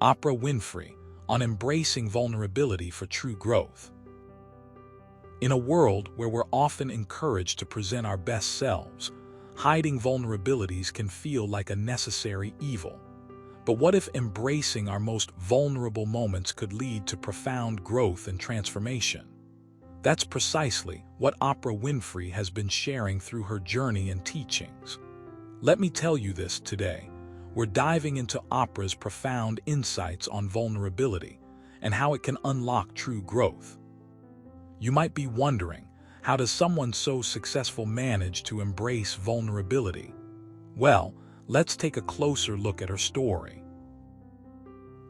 Oprah Winfrey, on embracing vulnerability for true growth. In a world where we're often encouraged to present our best selves, hiding vulnerabilities can feel like a necessary evil. But what if embracing our most vulnerable moments could lead to profound growth and transformation? That's precisely what Oprah Winfrey has been sharing through her journey and teachings. Let me tell you this today. We're diving into Oprah's profound insights on vulnerability and how it can unlock true growth. You might be wondering, how does someone so successful manage to embrace vulnerability? Well, let's take a closer look at her story.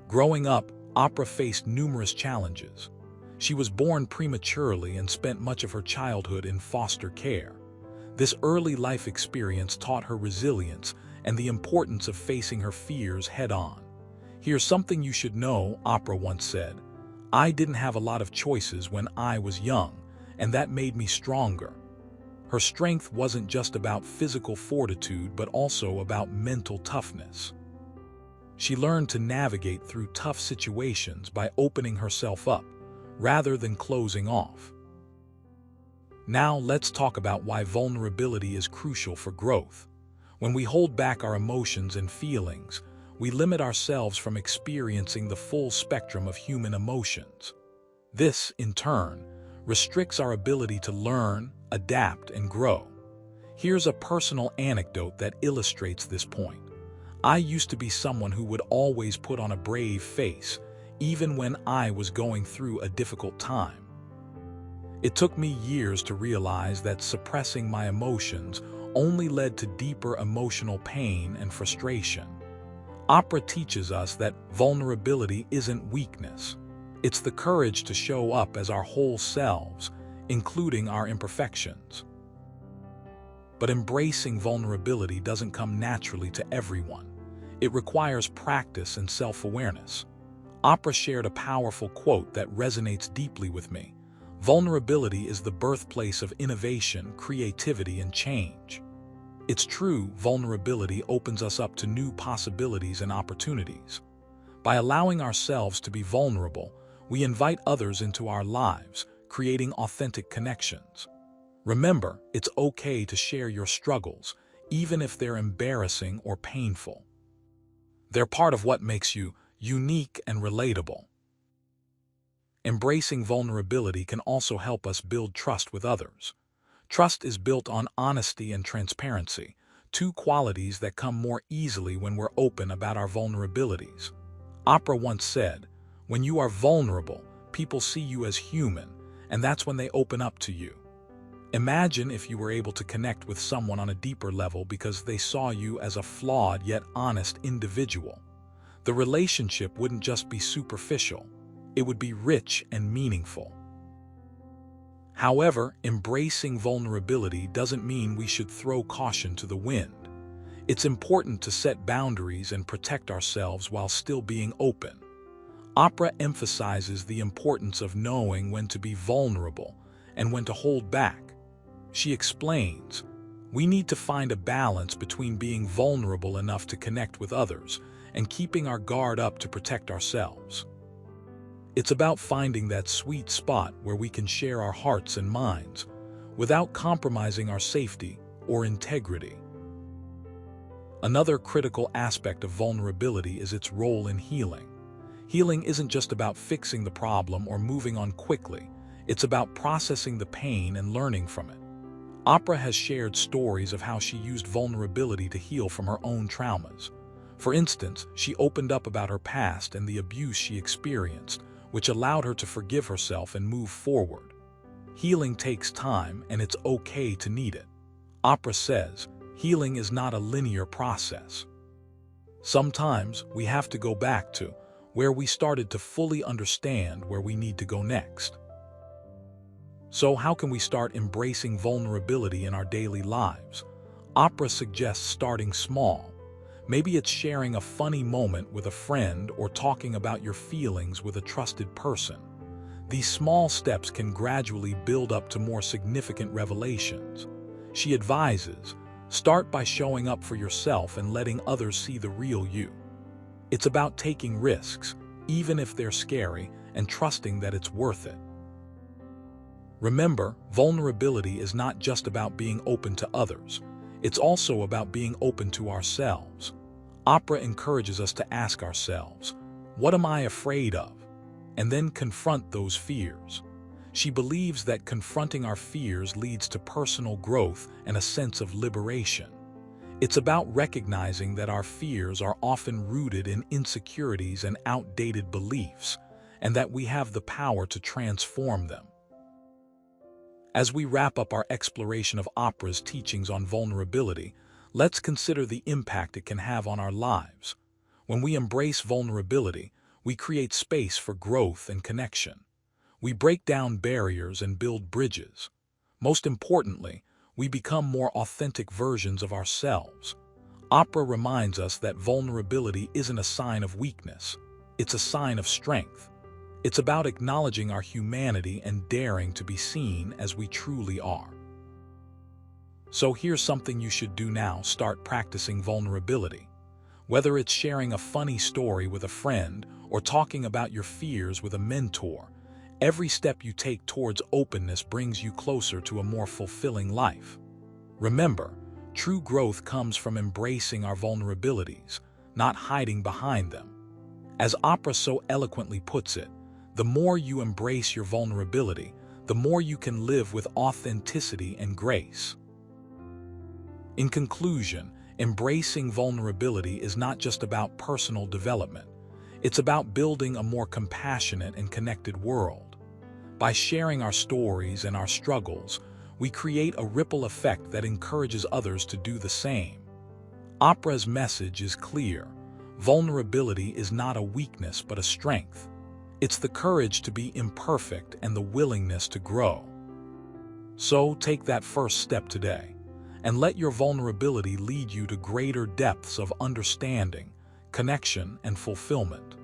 Growing up, Oprah faced numerous challenges. She was born prematurely and spent much of her childhood in foster care. This early life experience taught her resilience and the importance of facing her fears head-on. Here's something you should know, Oprah once said, "I didn't have a lot of choices when I was young, and that made me stronger." Her strength wasn't just about physical fortitude, but also about mental toughness. She learned to navigate through tough situations by opening herself up, rather than closing off. Now let's talk about why vulnerability is crucial for growth. When we hold back our emotions and feelings, we limit ourselves from experiencing the full spectrum of human emotions. This, in turn, restricts our ability to learn, adapt, and grow. Here's a personal anecdote that illustrates this point. I used to be someone who would always put on a brave face, even when I was going through a difficult time. It took me years to realize that suppressing my emotions only led to deeper emotional pain and frustration. Oprah teaches us that vulnerability isn't weakness. It's the courage to show up as our whole selves, including our imperfections. But embracing vulnerability doesn't come naturally to everyone. It requires practice and self-awareness. Oprah shared a powerful quote that resonates deeply with me. "Vulnerability is the birthplace of innovation, creativity, and change." It's true, vulnerability opens us up to new possibilities and opportunities. By allowing ourselves to be vulnerable, we invite others into our lives, creating authentic connections. Remember, it's okay to share your struggles, even if they're embarrassing or painful. They're part of what makes you unique and relatable. Embracing vulnerability can also help us build trust with others. Trust is built on honesty and transparency, two qualities that come more easily when we're open about our vulnerabilities. Oprah once said, "When you are vulnerable, people see you as human, and that's when they open up to you." Imagine if you were able to connect with someone on a deeper level because they saw you as a flawed yet honest individual. The relationship wouldn't just be superficial, it would be rich and meaningful. However, embracing vulnerability doesn't mean we should throw caution to the wind. It's important to set boundaries and protect ourselves while still being open. Oprah emphasizes the importance of knowing when to be vulnerable and when to hold back. She explains, "We need to find a balance between being vulnerable enough to connect with others and keeping our guard up to protect ourselves." It's about finding that sweet spot where we can share our hearts and minds without compromising our safety or integrity. Another critical aspect of vulnerability is its role in healing. Healing isn't just about fixing the problem or moving on quickly. It's about processing the pain and learning from it. Oprah has shared stories of how she used vulnerability to heal from her own traumas. For instance, she opened up about her past and the abuse she experienced, which allowed her to forgive herself and move forward. Healing takes time, and it's okay to need it. Oprah says, healing is not a linear process. Sometimes we have to go back to where we started to fully understand where we need to go next. So how can we start embracing vulnerability in our daily lives? Oprah suggests starting small. Maybe it's sharing a funny moment with a friend or talking about your feelings with a trusted person. These small steps can gradually build up to more significant revelations. She advises, start by showing up for yourself and letting others see the real you. It's about taking risks, even if they're scary, and trusting that it's worth it. Remember, vulnerability is not just about being open to others. It's also about being open to ourselves. Oprah encourages us to ask ourselves, what am I afraid of? And then confront those fears. She believes that confronting our fears leads to personal growth and a sense of liberation. It's about recognizing that our fears are often rooted in insecurities and outdated beliefs, and that we have the power to transform them. As we wrap up our exploration of Oprah's teachings on vulnerability, let's consider the impact it can have on our lives. When we embrace vulnerability, we create space for growth and connection. We break down barriers and build bridges. Most importantly, we become more authentic versions of ourselves. Oprah reminds us that vulnerability isn't a sign of weakness. It's a sign of strength. It's about acknowledging our humanity and daring to be seen as we truly are. So here's something you should do now: start practicing vulnerability. Whether it's sharing a funny story with a friend or talking about your fears with a mentor, every step you take towards openness brings you closer to a more fulfilling life. Remember, true growth comes from embracing our vulnerabilities, not hiding behind them. As Oprah so eloquently puts it, the more you embrace your vulnerability, the more you can live with authenticity and grace. In conclusion, embracing vulnerability is not just about personal development. It's about building a more compassionate and connected world. By sharing our stories and our struggles, we create a ripple effect that encourages others to do the same. Oprah's message is clear: vulnerability is not a weakness but a strength. It's the courage to be imperfect and the willingness to grow. So take that first step today, and let your vulnerability lead you to greater depths of understanding, connection, and fulfillment.